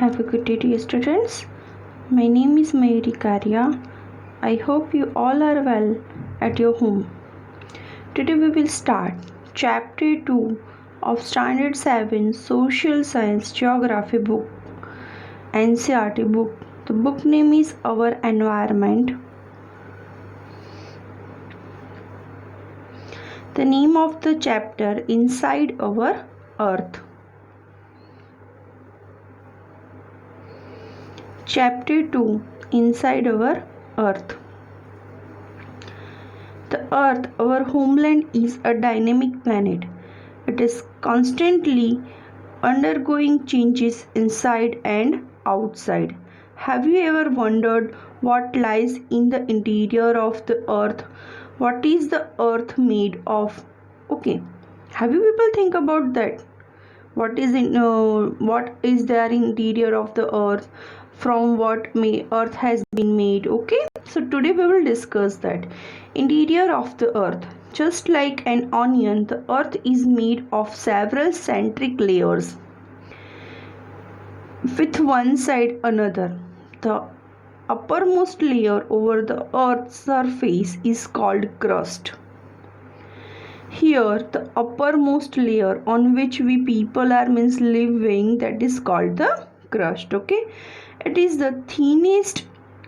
Have a good day, dear students. My name is Mayuri Karya. I hope you all are well at your home. Today we will start chapter 2 of Standard 7 Social Science Geography book, Ncert book. The book name is Our Environment. The name of the chapter Inside Our Earth. Chapter 2 Inside Our Earth. The Earth, our homeland, is a dynamic planet. It is constantly undergoing changes inside and outside. Have you ever wondered what lies in the interior of the Earth? What is the Earth made of? Okay, have you people think about that? What is their interior of the Earth? From what Earth has been made? Okay, so today we will discuss that interior of the Earth. Just like an onion, the Earth is made of several centric layers, with one side another. The uppermost layer over the Earth's surface is called crust. Here, the uppermost layer on which we people are living, that is called the crust. Okay, it is the thinnest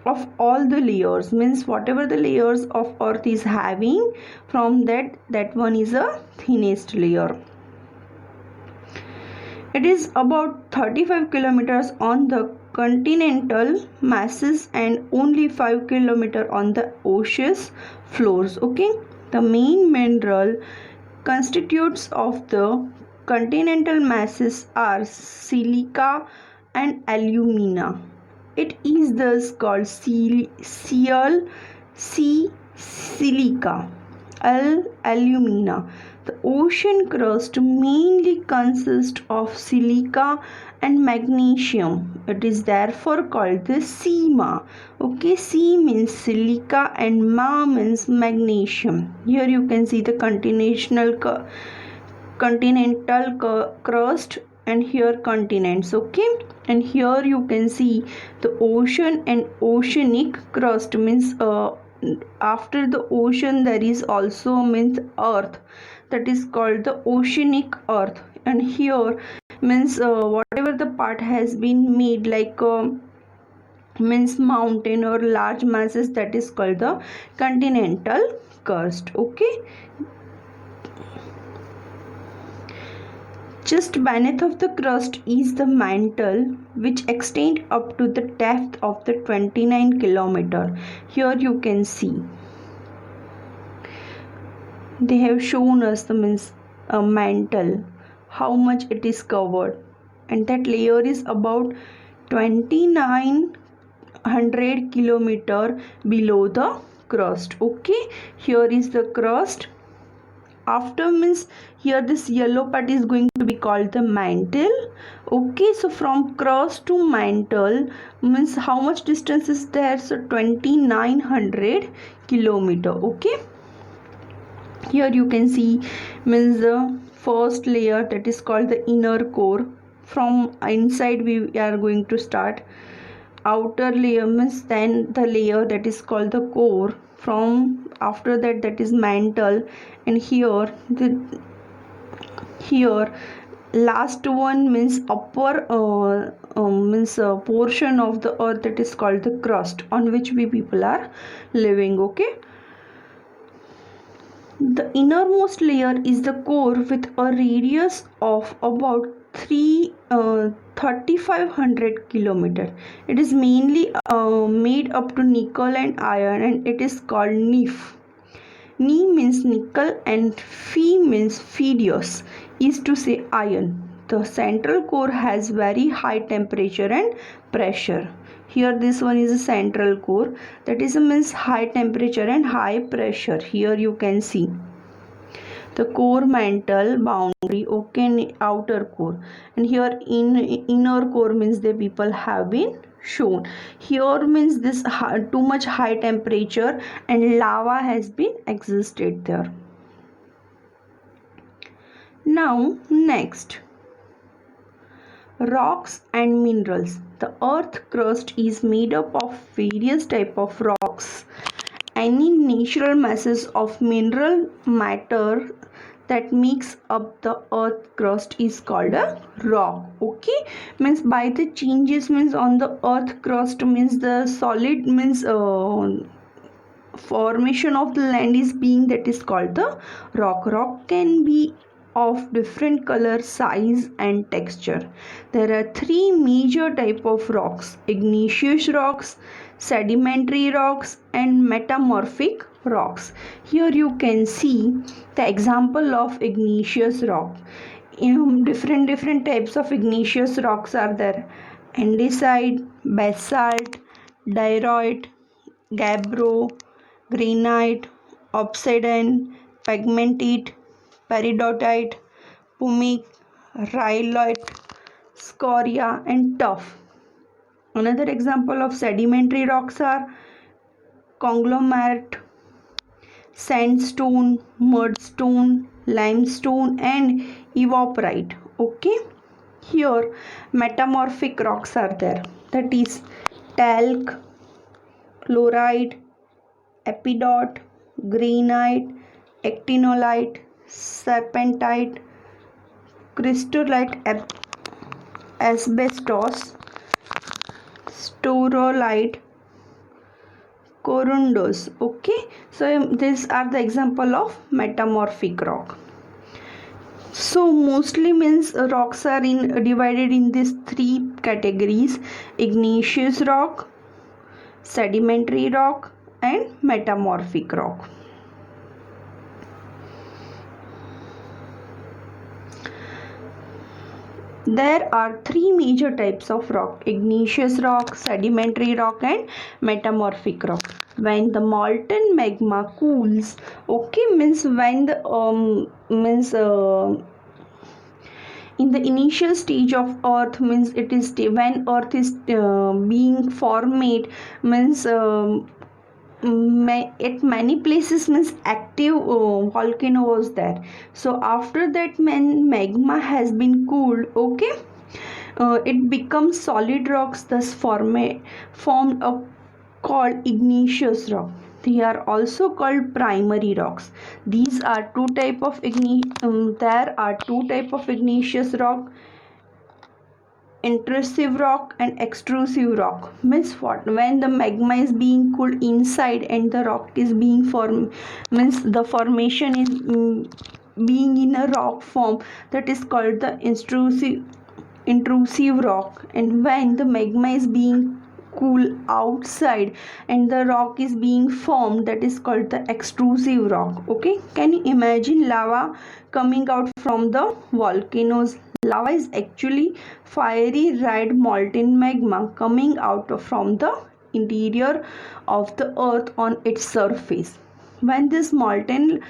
of all the layers, whatever the layers of Earth is having, from that one is a thinnest layer. It is about 35 kilometers on the continental masses and only 5 kilometers on the ocean's floors. Okay, the main mineral constituents of the continental masses are silica and alumina. It is thus called silica, alumina. The ocean crust mainly consists of silica and magnesium. It is therefore called the seama. Okay, C means silica and Ma means magnesium. Here you can see the continental crust and here continents. Okay, and here you can see the ocean and oceanic crust, after the ocean there is also earth, that is called the oceanic earth. And here whatever the part has been made like mountain or large masses, that is called the continental crust. Okay, just beneath of the crust is the mantle, which extends up to the depth of the 29 kilometer. Here you can see they have shown us the a mantle, how much it is covered, and that layer is about 2900 kilometer below the crust. Okay, here is the crust. After here this yellow part is going to be called the mantle. Okay, so from crust to mantle how much distance is there? So 2900 kilometer. Okay, here you can see the first layer, that is called the inner core. From inside we are going to start. Outer layer then the layer that is called the core. From after that is mantle, and here last one upper portion of the earth, that is called the crust, on which we people are living. Okay, the innermost layer is the core with a radius of about 3500 kilometer. It is mainly made up to nickel and iron, and it is called NIF. Ni means nickel and Fe means ferrous, is to say iron. The central core has very high temperature and pressure. Here this one is a central core, that is high temperature and high pressure. Here you can see the core, mantle, boundary, okay, and outer core, and here inner core the people have been shown. Here this too much high temperature and lava has been existed there. Now next, Rocks and minerals. The earth crust is made up of various types of rocks. Any natural masses of mineral matter that makes up the earth crust is called a rock. Okay, means by the changes means on the earth crust means the solid means formation of the land is being, that is called the rock. Rock can be of different color, size and texture. There are three major type of rocks: igneous rocks, sedimentary rocks and metamorphic rocks. Here you can see the example of igneous rock. Different types of igneous rocks are there: andesite, basalt, diorite, gabbro, granite, obsidian, pegmatite, peridotite, pumic, rhyolite, scoria and tuff. Another example of sedimentary rocks are conglomerate, sandstone, mudstone, limestone and evaporite. Okay, here metamorphic rocks are there, that is talc, chlorite, epidot, granite, actinolite, serpentite, crystallite, asbestos, storolite, corundus. Okay, so these are the example of metamorphic rock. So mostly means rocks are divided in these three categories: igneous rock, sedimentary rock and metamorphic rock. There are three major types of rock: igneous rock, sedimentary rock and metamorphic rock. When the molten magma cools, okay, means when the in the initial stage of earth, means it is when earth is being formed, means at many places means active volcano was there. So after that, when magma has been cooled, okay, it becomes solid rocks, thus formed called igneous rock. They are also called primary rocks. These are two type of there are two type of igneous rock: intrusive rock and extrusive rock. Means what? When the magma is being cooled inside and the rock is being formed, means the formation is being in a rock form, that is called the intrusive rock. And when the magma is being cool outside and the rock is being formed, that is called the extrusive rock. Okay, can you imagine lava coming out from the volcanoes? Lava is actually fiery red molten magma coming out from the interior of the earth on its surface. When this molten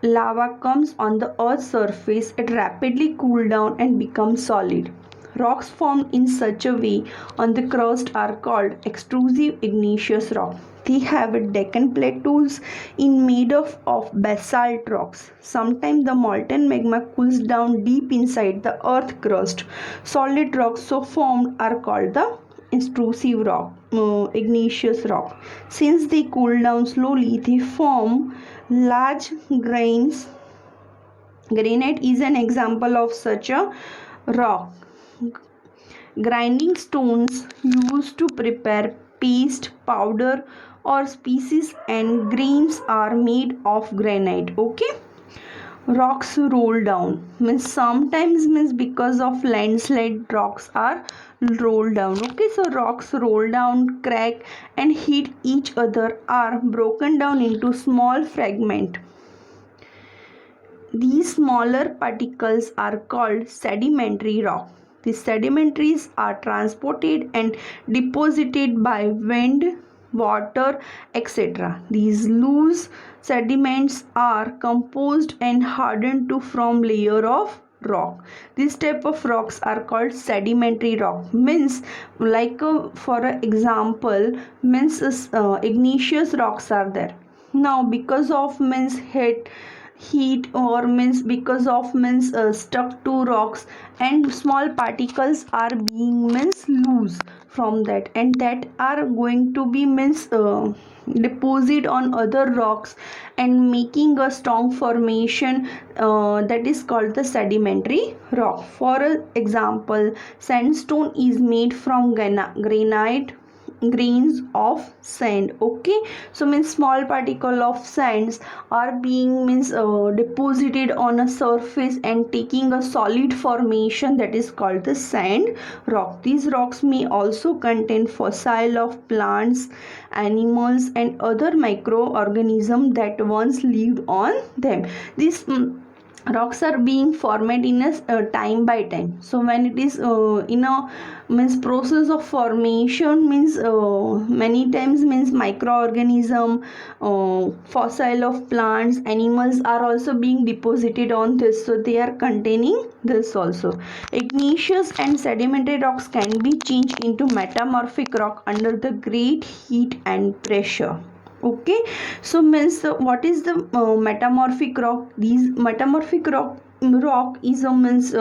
lava comes on the earth's surface, it rapidly cools down and becomes solid. Rocks formed in such a way on the crust are called extrusive igneous rock. They have Deccan plateaus made of basalt rocks. Sometimes the molten magma cools down deep inside the earth crust. Solid rocks so formed are called the intrusive rock, igneous rock. Since they cool down slowly, they form large grains. Granite is an example of such a rock. Grinding stones used to prepare paste, powder or species and grains are made of granite. Okay, rocks roll down, means sometimes means because of landslide rocks are rolled down. Okay, so rocks roll down, crack and hit each other, are broken down into small fragments. These smaller particles are called sedimentary rock. The sedimentaries are transported and deposited by wind, water, etc. These loose sediments are composed and hardened to form layer of rock. This type of rocks are called sedimentary rock. Means like for example, means igneous rocks are there. Now because of means heat or means because of means stuck to rocks, and small particles are being means loose from that, and that are going to be means deposit on other rocks and making a strong formation that is called the sedimentary rock. For example, sandstone is made from granite grains of sand. Okay, so means small particle of sands are being means deposited on a surface and taking a solid formation that is called the sand rock. These rocks may also contain fossil of plants, animals and other microorganisms that once lived on them. These rocks are being formed in a time by time. So when it is in a means process of formation means many times means microorganism, fossil of plants, animals are also being deposited on this, so they are containing this also. Igneous and sedimentary rocks can be changed into metamorphic rock under the great heat and pressure. Okay, so means what is the metamorphic rock? These metamorphic rock is a means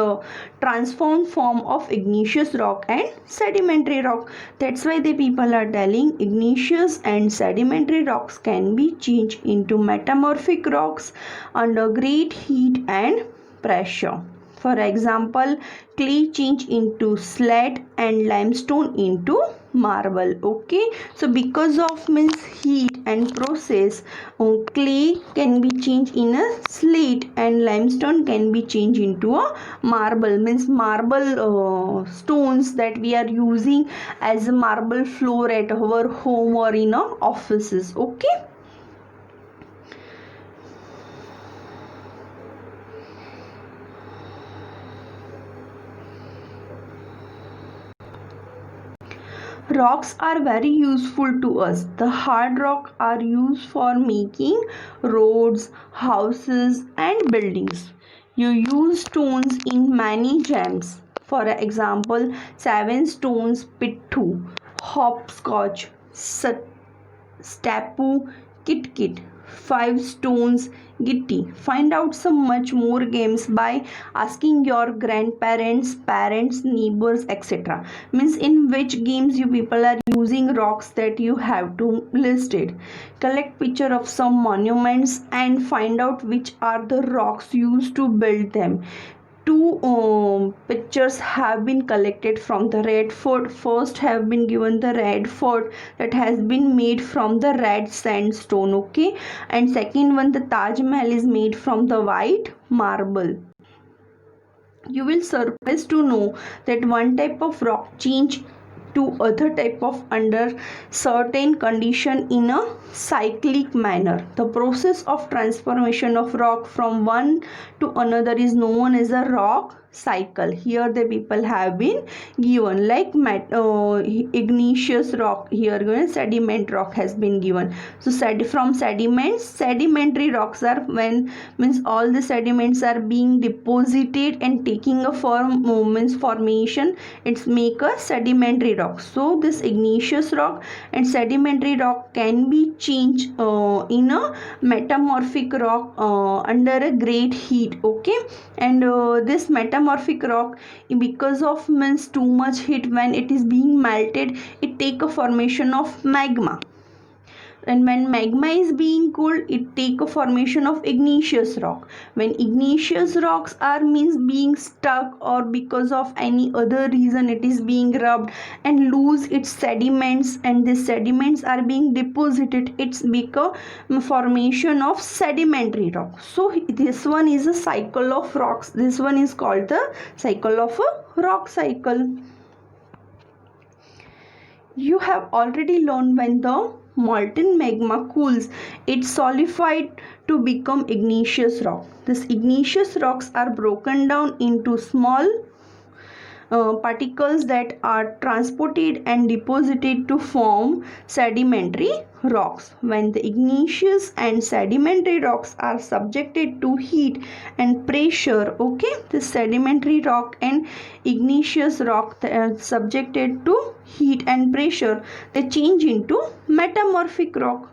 transformed form of igneous rock and sedimentary rock. That's why the people are telling igneous and sedimentary rocks can be changed into metamorphic rocks under great heat and pressure. For example, clay change into slate and limestone into marble. Okay, so because of means heat and process, clay can be changed in a slate and limestone can be changed into a marble. Means marble stones that we are using as a marble floor at our home or in our offices. Okay. Rocks are very useful to us. The hard rock are used for making roads, houses and buildings. You use stones in many gems. For example, 7 stones pittu, hopscotch, stapu, kit, 5 stones gitti. Find out some much more games by asking your grandparents, parents, neighbors, etc. Means in which games you people are using rocks that you have to list it. Collect picture of some monuments and find out which are the rocks used to build them. Two pictures have been collected from the red fort. First have been given the red fort that has been made from the red sandstone. Okay, and second one, the Taj Mahal, is made from the white marble. You will surprised to know that one type of rock change to other type of under certain condition in a cyclic manner. The process of transformation of rock from one to another is known as a rock cycle. Here the people have been given like igneous rock, here sediment rock has been given. So from sediments, sedimentary rocks are when means all the sediments are being deposited and taking a form means formation, it's make a sedimentary rock. So this igneous rock and sedimentary rock can be changed in a metamorphic rock under a great heat. Okay, and this metamorphic rock, because of means too much heat, when it is being melted, it take a formation of magma, and when magma is being cooled, it take a formation of igneous rock. When igneous rocks are means being stuck or because of any other reason it is being rubbed and lose its sediments, and the sediments are being deposited, it's become formation of sedimentary rock. So this one is a cycle of rocks. This one is called the cycle of a rock cycle. You have already learned when the molten magma cools, it solidified to become igneous rock. These igneous rocks are broken down into small particles that are transported and deposited to form sedimentary rocks. When the igneous and sedimentary rocks are subjected to heat and pressure, okay, the sedimentary rock and igneous rock are subjected to heat and pressure, they change into metamorphic rock.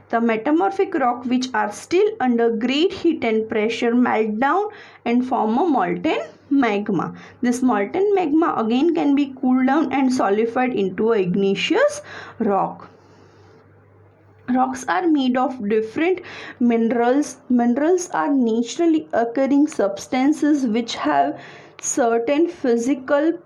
The metamorphic rock which are still under great heat and pressure melt down and form a molten magma. This molten magma again can be cooled down and solidified into a igneous rock. Rocks are made of different minerals. Minerals are naturally occurring substances which have certain physical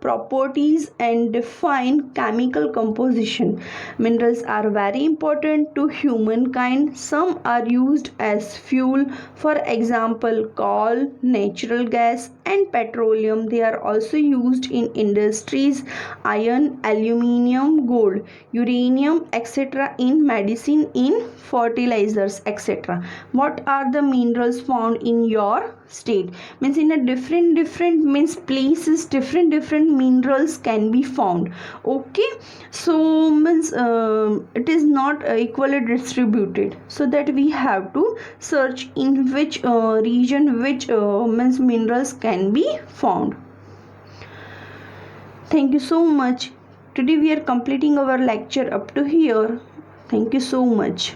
properties and define chemical composition. Minerals are very important to humankind. Some are used as fuel, for example coal, natural gas and petroleum. They are also used in industries, iron, aluminium, gold, uranium, etc., in medicine, in fertilizers, etc. What are the minerals found in your state? Means in a different means places, different minerals can be found. Okay, so means it is not equally distributed, so that we have to search in which region which means minerals can be found. Thank you so much. Today we are completing our lecture up to here. Thank you so much.